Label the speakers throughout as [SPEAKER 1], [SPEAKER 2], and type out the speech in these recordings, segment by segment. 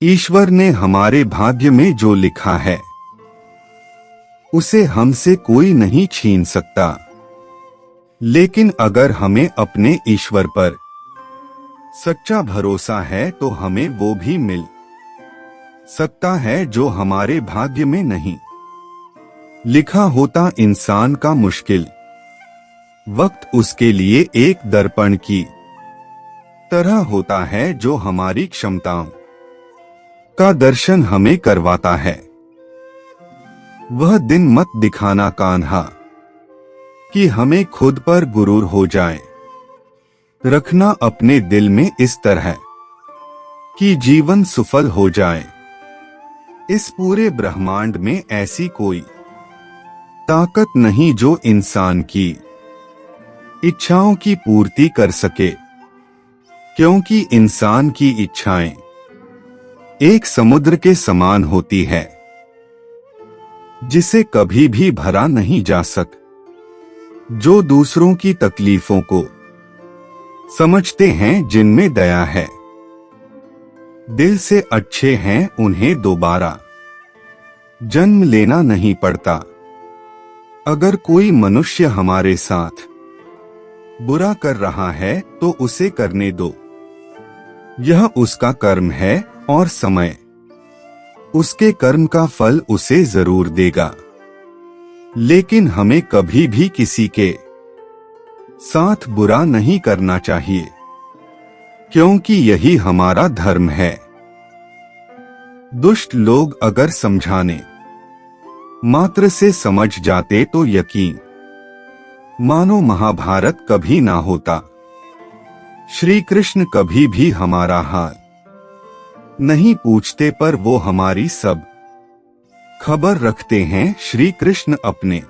[SPEAKER 1] ईश्वर ने हमारे भाग्य में जो लिखा है उसे हमसे कोई नहीं छीन सकता। लेकिन अगर हमें अपने ईश्वर पर सच्चा भरोसा है तो हमें वो भी मिल सकता है जो हमारे भाग्य में नहीं लिखा होता। इंसान का मुश्किल वक्त उसके लिए एक दर्पण की तरह होता है जो हमारी क्षमताओं का दर्शन हमें करवाता है। वह दिन मत दिखाना कान्हा कि हमें खुद पर गुरूर हो जाए। रखना अपने दिल में इस तरह कि जीवन सफल हो जाए। इस पूरे ब्रह्मांड में ऐसी कोई ताकत नहीं जो इंसान की इच्छाओं की पूर्ति कर सके, क्योंकि इंसान की इच्छाएं एक समुद्र के समान होती है जिसे कभी भी भरा नहीं जा सक। जो दूसरों की तकलीफों को समझते हैं, जिनमें दया है, दिल से अच्छे हैं, उन्हें दोबारा जन्म लेना नहीं पड़ता। अगर कोई मनुष्य हमारे साथ बुरा कर रहा है तो उसे करने दो। यह उसका कर्म है और समय उसके कर्म का फल उसे जरूर देगा। लेकिन हमें कभी भी किसी के साथ बुरा नहीं करना चाहिए, क्योंकि यही हमारा धर्म है। दुष्ट लोग अगर समझाने मात्र से समझ जाते तो यकीन मानो महाभारत कभी ना होता। श्री कृष्ण कभी भी हमारा हाल नहीं पूछते, पर वो हमारी सब खबर रखते हैं। श्री कृष्ण अपने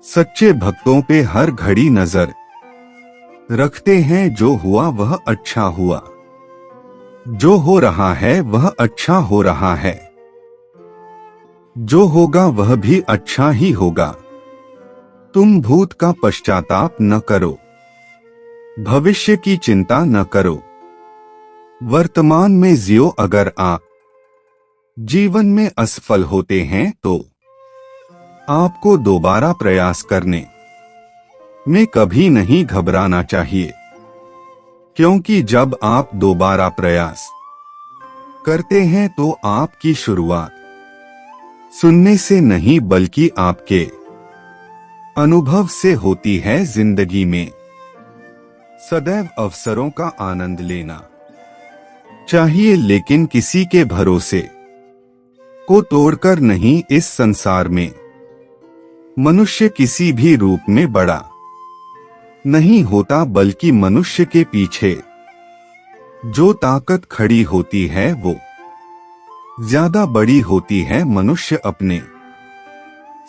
[SPEAKER 1] सच्चे भक्तों पे हर घड़ी नजर रखते हैं। जो हुआ वह अच्छा हुआ, जो हो रहा है वह अच्छा हो रहा है, जो होगा वह भी अच्छा ही होगा। तुम भूत का पश्चाताप न करो, भविष्य की चिंता न करो। वर्तमान में जियो। अगर आप जीवन में असफल होते हैं तो आपको दोबारा प्रयास करने में कभी नहीं घबराना चाहिए, क्योंकि जब आप दोबारा प्रयास करते हैं तो आपकी शुरुआत सुनने से नहीं बल्कि आपके अनुभव से होती है। जिंदगी में सदैव अवसरों का आनंद लेना चाहिए, लेकिन किसी के भरोसे को तोड़कर नहीं। इस संसार में मनुष्य किसी भी रूप में बड़ा नहीं होता, बल्कि मनुष्य के पीछे जो ताकत खड़ी होती है वो ज्यादा बड़ी होती है। मनुष्य अपने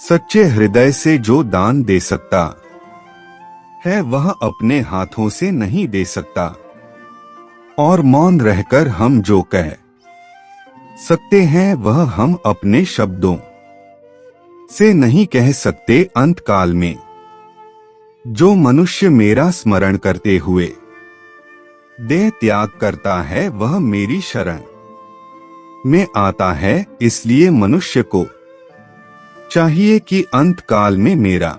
[SPEAKER 1] सच्चे हृदय से जो दान दे सकता है वह अपने हाथों से नहीं दे सकता। और मौन रहकर हम जो कह सकते हैं वह हम अपने शब्दों से नहीं कह सकते। अंत काल में जो मनुष्य मेरा स्मरण करते हुए देह त्याग करता है वह मेरी शरण में आता है। इसलिए मनुष्य को चाहिए कि अंत काल में मेरा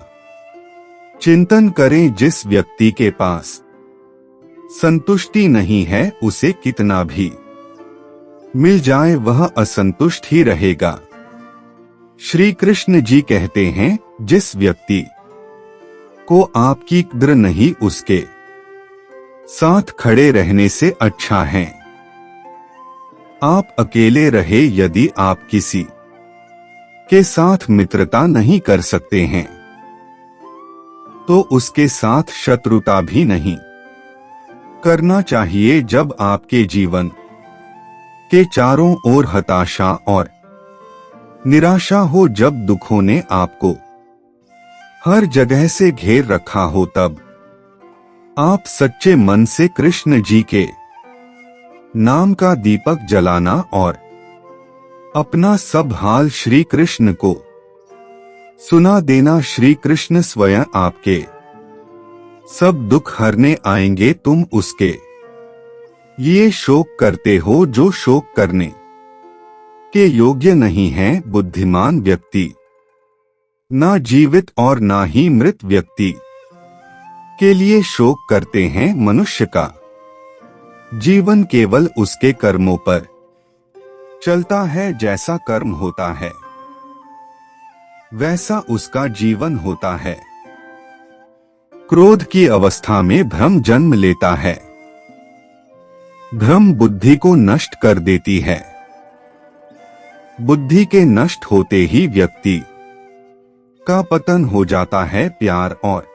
[SPEAKER 1] चिंतन करें। जिस व्यक्ति के पास संतुष्टि नहीं है उसे कितना भी मिल जाए वह असंतुष्ट ही रहेगा। श्री कृष्ण जी कहते हैं, जिस व्यक्ति को आपकी कद्र नहीं उसके साथ खड़े रहने से अच्छा है आप अकेले रहे। यदि आप किसी के साथ मित्रता नहीं कर सकते हैं तो उसके साथ शत्रुता भी नहीं करना चाहिए। जब आपके जीवन के चारों ओर हताशा और निराशा हो, जब दुखों ने आपको हर जगह से घेर रखा हो, तब आप सच्चे मन से कृष्ण जी के नाम का दीपक जलाना और अपना सब हाल श्री कृष्ण को सुना देना। श्री कृष्ण स्वयं आपके सब दुख हरने आएंगे। तुम उसके ये शोक करते हो जो शोक करने के योग्य नहीं है बुद्धिमान व्यक्ति, ना जीवित और ना ही मृत व्यक्ति के लिए शोक करते हैं। मनुष्य का जीवन केवल उसके कर्मों पर चलता है, जैसा कर्म होता है वैसा उसका जीवन होता है। क्रोध की अवस्था में भ्रम जन्म लेता है। भ्रम बुद्धि को नष्ट कर देती है। बुद्धि के नष्ट होते ही व्यक्ति का पतन हो जाता है। प्यार और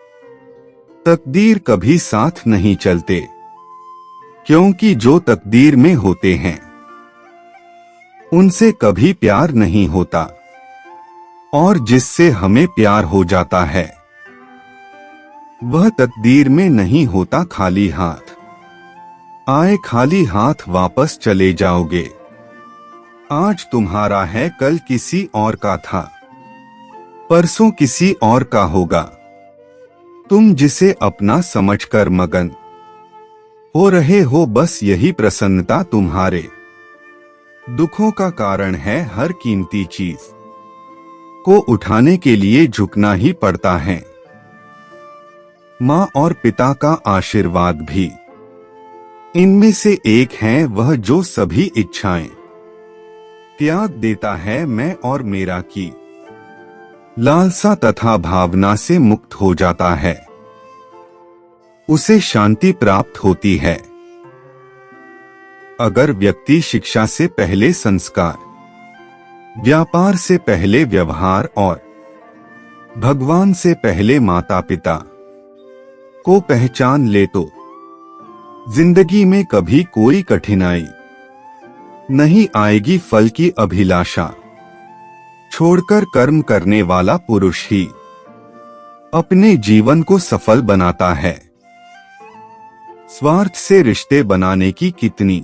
[SPEAKER 1] तकदीर कभी साथ नहीं चलते, क्योंकि जो तकदीर में होते हैं उनसे कभी प्यार नहीं होता, और जिससे हमें प्यार हो जाता है वह तकदीर में नहीं होता। खाली हाथ आए खाली हाथ वापस चले जाओगे। आज तुम्हारा है, कल किसी और का था, परसों किसी और का होगा। तुम जिसे अपना समझकर मगन हो रहे हो, बस यही प्रसन्नता तुम्हारे दुखों का कारण है। हर कीमती चीज को उठाने के लिए झुकना ही पड़ता है। माँ और पिता का आशीर्वाद भी इनमें से एक है, वह जो सभी इच्छाएं त्याग देता है। मैं और मेरा की लालसा तथा भावना से मुक्त हो जाता है, उसे शांति प्राप्त होती है। अगर व्यक्ति शिक्षा से पहले संस्कार, व्यापार से पहले व्यवहार और भगवान से पहले माता पिता को पहचान ले तो जिंदगी में कभी कोई कठिनाई नहीं आएगी। फल की अभिलाषा छोड़कर कर्म करने वाला पुरुष ही अपने जीवन को सफल बनाता है। स्वार्थ से रिश्ते बनाने की कितनी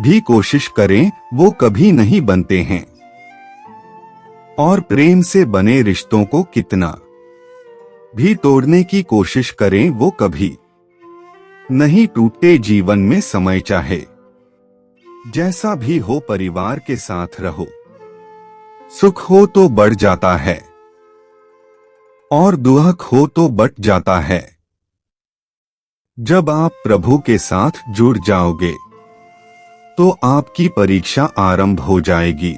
[SPEAKER 1] भी कोशिश करें, वो कभी नहीं बनते हैं, और प्रेम से बने रिश्तों को कितना भी तोड़ने की कोशिश करें, वो कभी नहीं टूटते। जीवन में समय चाहे जैसा भी हो, परिवार के साथ रहो। सुख हो तो बढ़ जाता है, और दुख हो तो बट जाता है। जब आप प्रभु के साथ जुड़ जाओगे तो आपकी परीक्षा आरंभ हो जाएगी।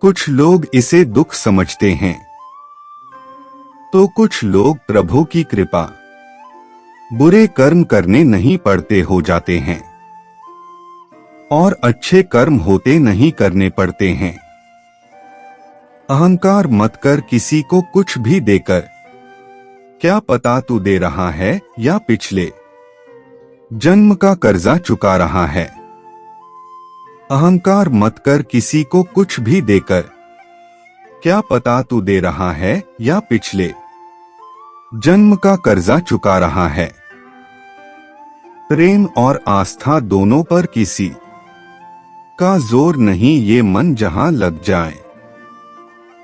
[SPEAKER 1] कुछ लोग इसे दुख समझते हैं, तो कुछ लोग प्रभु की कृपा बुरे कर्म करने नहीं पड़ते हो जाते हैं, और अच्छे कर्म होते नहीं करने पड़ते हैं। अहंकार मत कर किसी को कुछ भी देकर, क्या पता तू दे रहा है या पिछले जन्म का कर्जा चुका रहा है। अहंकार मत कर किसी को कुछ भी देकर, क्या पता तू दे रहा है या पिछले जन्म का कर्जा चुका रहा है। प्रेम और आस्था दोनों पर किसी का जोर नहीं, ये मन जहां लग जाए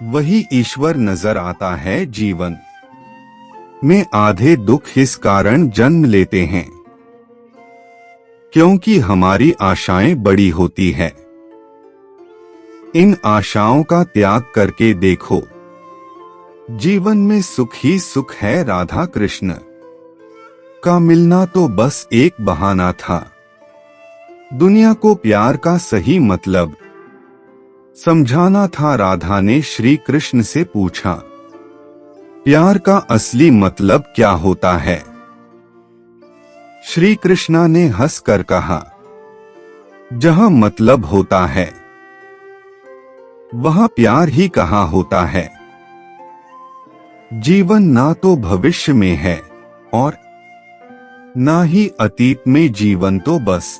[SPEAKER 1] वही ईश्वर नजर आता है। जीवन में आधे दुख इस कारण जन्म लेते हैं क्योंकि हमारी आशाएं बड़ी होती है। इन आशाओं का त्याग करके देखो, जीवन में सुख ही सुख है। राधा कृष्ण का मिलना तो बस एक बहाना था। दुनिया को प्यार का सही मतलब समझाना था। राधा ने श्री कृष्ण से पूछा, प्यार का असली मतलब क्या होता है? श्री कृष्णा ने हंसकर कहा, जहां मतलब होता है वहां प्यार ही कहाँ होता है। जीवन ना तो भविष्य में है और ना ही अतीत में। जीवन तो बस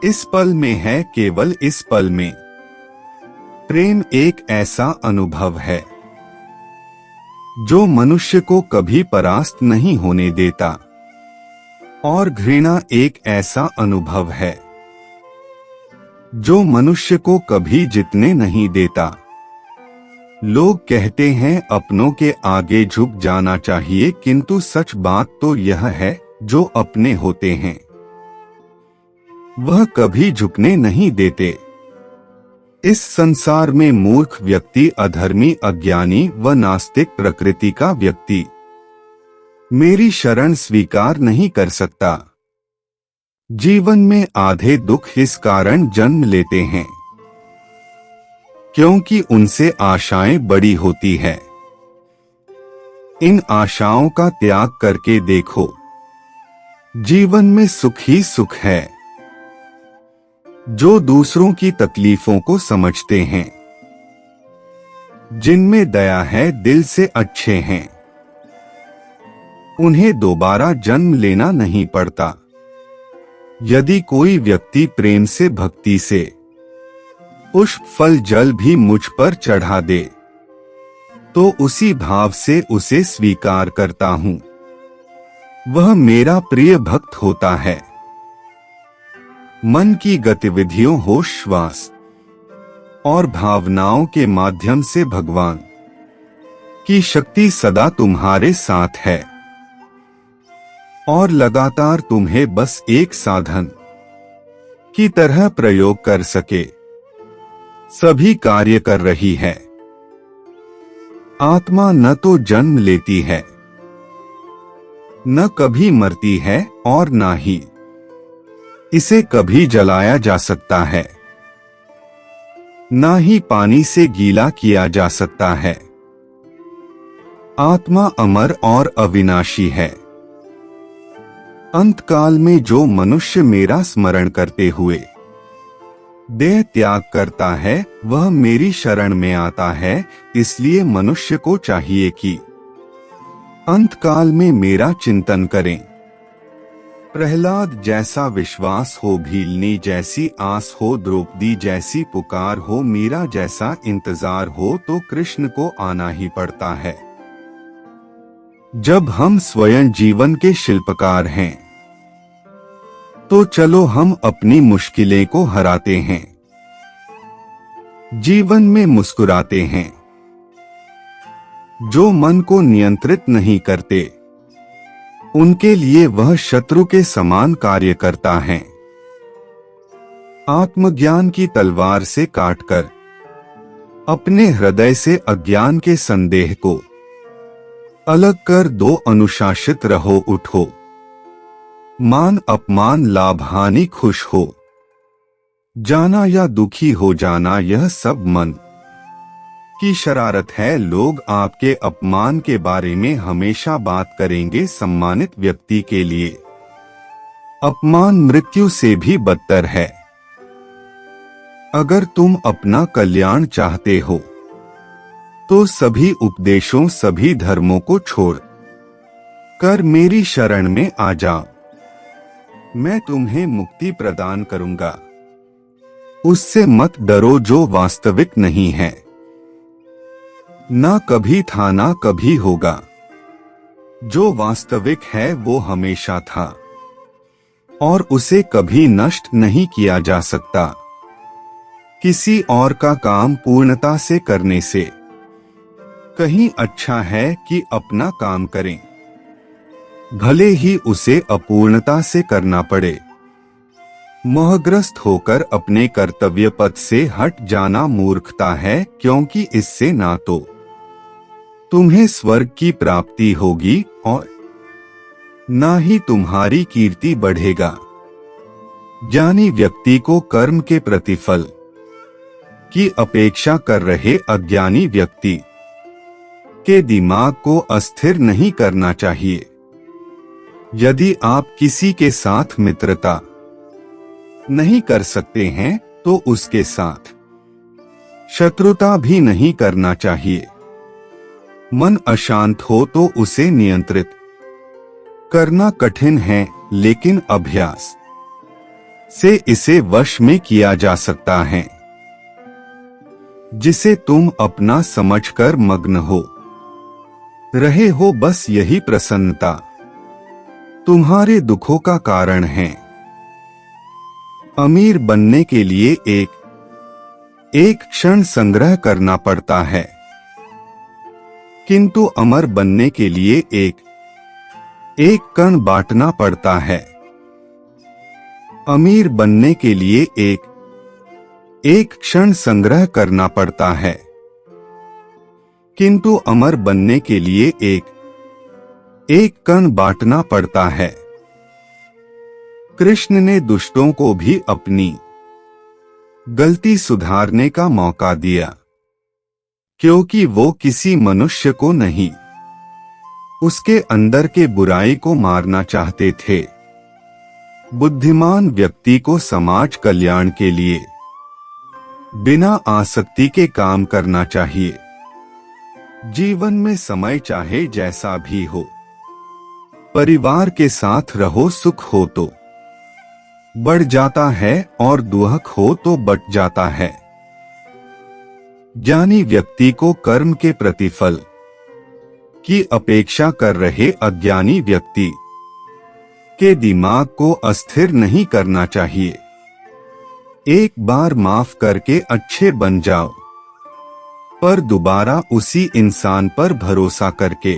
[SPEAKER 1] इस पल में है, केवल इस पल में। प्रेम एक ऐसा अनुभव है जो मनुष्य को कभी परास्त नहीं होने देता, और घृणा एक ऐसा अनुभव है जो मनुष्य को कभी जीतने नहीं देता। लोग कहते हैं अपनों के आगे झुक जाना चाहिए, किंतु सच बात तो यह है जो अपने होते हैं वह कभी झुकने नहीं देते। इस संसार में मूर्ख व्यक्ति, अधर्मी, अज्ञानी व नास्तिक प्रकृति का व्यक्ति मेरी शरण स्वीकार नहीं कर सकता। जीवन में आधे दुख इस कारण जन्म लेते हैं क्योंकि उनसे आशाएं बड़ी होती है। इन आशाओं का त्याग करके देखो, जीवन में सुख ही सुख है। जो दूसरों की तकलीफों को समझते हैं, जिनमें दया है, दिल से अच्छे हैं, उन्हें दोबारा जन्म लेना नहीं पड़ता। यदि कोई व्यक्ति प्रेम से, भक्ति से पुष्प, फल, जल भी मुझ पर चढ़ा दे तो उसी भाव से उसे स्वीकार करता हूं। वह मेरा प्रिय भक्त होता है। मन की गतिविधियों, होश, श्वास और भावनाओं के माध्यम से भगवान की शक्ति सदा तुम्हारे साथ है और लगातार तुम्हें बस एक साधन की तरह प्रयोग कर सके सभी कार्य कर रही है। आत्मा न तो जन्म लेती है, न कभी मरती है और न ही इसे कभी जलाया जा सकता है, ना ही पानी से गीला किया जा सकता है। आत्मा अमर और अविनाशी है। अंतकाल में जो मनुष्य मेरा स्मरण करते हुए देह त्याग करता है, वह मेरी शरण में आता है। इसलिए मनुष्य को चाहिए कि अंतकाल में मेरा चिंतन करें। प्रहलाद जैसा विश्वास हो, भीलनी जैसी आस हो, द्रौपदी जैसी पुकार हो, मीरा जैसा इंतजार हो, तो कृष्ण को आना ही पड़ता है। जब हम स्वयं जीवन के शिल्पकार हैं, तो चलो हम अपनी मुश्किलें को हराते हैं, जीवन में मुस्कुराते हैं। जो मन को नियंत्रित नहीं करते, उनके लिए वह शत्रु के समान कार्य करता है। आत्मज्ञान की तलवार से काटकर अपने हृदय से अज्ञान के संदेह को अलग कर दो। अनुशासित रहो, उठो, मान अपमान, लाभ हानि, खुश हो जाना या दुखी हो जाना, यह सब मन की शरारत है। लोग आपके अपमान के बारे में हमेशा बात करेंगे। सम्मानित व्यक्ति के लिए अपमान मृत्यु से भी बदतर है। अगर तुम अपना कल्याण चाहते हो, तो सभी उपदेशों, सभी धर्मों को छोड़ कर मेरी शरण में आ जाओ। मैं तुम्हें मुक्ति प्रदान करूंगा। उससे मत डरो जो वास्तविक नहीं है, ना कभी था ना कभी होगा। जो वास्तविक है वो हमेशा था और उसे कभी नष्ट नहीं किया जा सकता। किसी और का काम पूर्णता से करने से कहीं अच्छा है कि अपना काम करें, भले ही उसे अपूर्णता से करना पड़े। मोहग्रस्त होकर अपने कर्तव्य पथ से हट जाना मूर्खता है, क्योंकि इससे ना तो तुम्हें स्वर्ग की प्राप्ति होगी और ना ही तुम्हारी कीर्ति बढ़ेगा। ज्ञानी व्यक्ति को कर्म के प्रतिफल की अपेक्षा कर रहे अज्ञानी व्यक्ति के दिमाग को अस्थिर नहीं करना चाहिए। यदि आप किसी के साथ मित्रता नहीं कर सकते हैं, तो उसके साथ शत्रुता भी नहीं करना चाहिए। मन अशांत हो तो उसे नियंत्रित करना कठिन है, लेकिन अभ्यास से इसे वश में किया जा सकता है। जिसे तुम अपना समझकर मग्न हो रहे हो, बस यही प्रसन्नता तुम्हारे दुखों का कारण है। अमीर बनने के लिए एक क्षण संग्रह करना पड़ता है, किंतु अमर बनने के लिए एक कण बांटना पड़ता है। अमीर बनने के लिए एक क्षण संग्रह करना पड़ता है, किंतु अमर बनने के लिए एक कण बांटना पड़ता है। कृष्ण ने दुष्टों को भी अपनी गलती सुधारने का मौका दिया, क्योंकि वो किसी मनुष्य को नहीं, उसके अंदर के बुराई को मारना चाहते थे। बुद्धिमान व्यक्ति को समाज कल्याण के लिए बिना आसक्ति के काम करना चाहिए। जीवन में समय चाहे जैसा भी हो, परिवार के साथ रहो, सुख हो तो बढ़ जाता है और दुख हो तो बट जाता है। ज्ञानी व्यक्ति को कर्म के प्रतिफल की अपेक्षा कर रहे अज्ञानी व्यक्ति के दिमाग को अस्थिर नहीं करना चाहिए। एक बार माफ करके अच्छे बन जाओ, पर दोबारा उसी इंसान पर भरोसा करके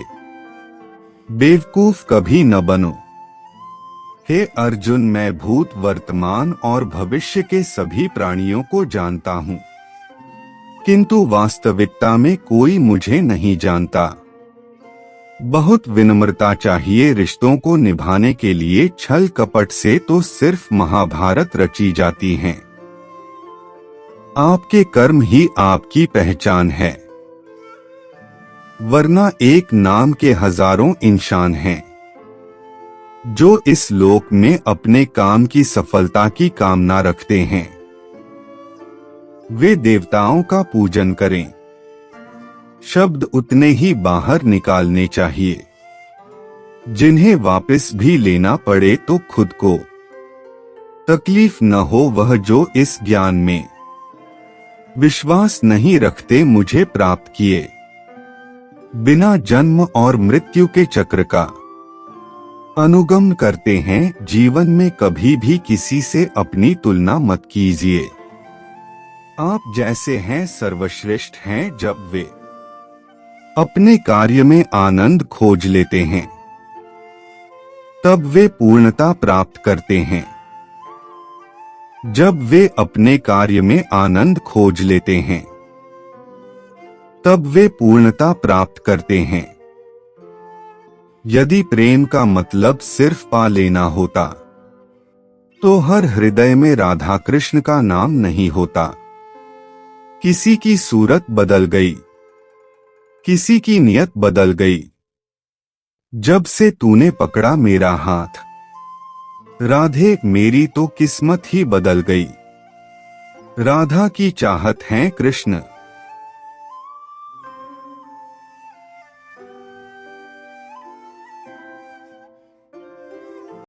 [SPEAKER 1] बेवकूफ कभी न बनो। हे अर्जुन, मैं भूत, वर्तमान और भविष्य के सभी प्राणियों को जानता हूँ, किंतु वास्तविकता में कोई मुझे नहीं जानता। बहुत विनम्रता चाहिए रिश्तों को निभाने के लिए, छल कपट से तो सिर्फ महाभारत रची जाती हैं। आपके कर्म ही आपकी पहचान है, वरना एक नाम के हजारों इंसान हैं जो इस लोक में अपने काम की सफलता की कामना रखते हैं। वे देवताओं का पूजन करें, शब्द उतने ही बाहर निकालने चाहिए, जिन्हें वापस भी लेना पड़े तो खुद को तकलीफ न हो। वह जो इस ज्ञान में विश्वास नहीं रखते, मुझे प्राप्त किए बिना जन्म और मृत्यु के चक्र का अनुगमन करते हैं। जीवन में कभी भी किसी से अपनी तुलना मत कीजिए। आप जैसे हैं सर्वश्रेष्ठ हैं। जब वे अपने कार्य में आनंद खोज लेते हैं, तब वे पूर्णता प्राप्त करते हैं। जब वे अपने कार्य में आनंद खोज लेते हैं, तब वे पूर्णता प्राप्त करते हैं। यदि प्रेम का मतलब सिर्फ पा लेना होता, तो हर हृदय में राधा कृष्ण का नाम नहीं होता। किसी की सूरत बदल गई, किसी की नियत बदल गई। जब से तूने पकड़ा मेरा हाथ, राधे मेरी तो किस्मत ही बदल गई। राधा की चाहत है कृष्ण।